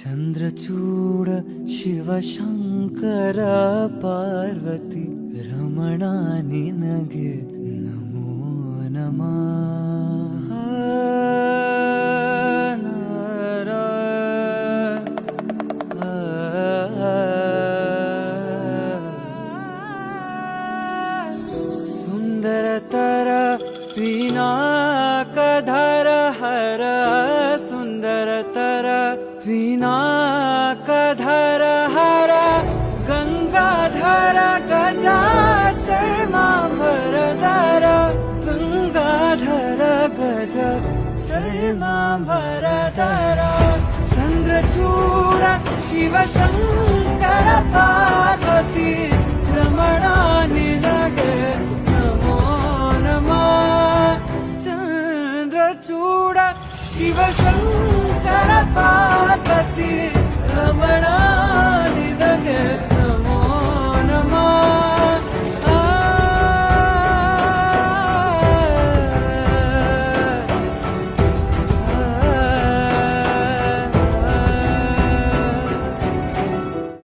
ಚಂದ್ರಚೂಡ ಶಿವಶಂಕರ ಪಾರ್ವತಿ ರಮಣ ನಿನಗೆ ನಮೋ ನಮಃ. सुंदरतर पिनाकधर हर सुंदरतर पिनाकधर हर गंगाधर गजाचर्मांबरधर गंगाधर गज चर्मांबरधर चंद्रचूड शिवशंकर पार्वती रमण निनगे नमो नमः. चंद्रचूड शिवशंकर पार्वती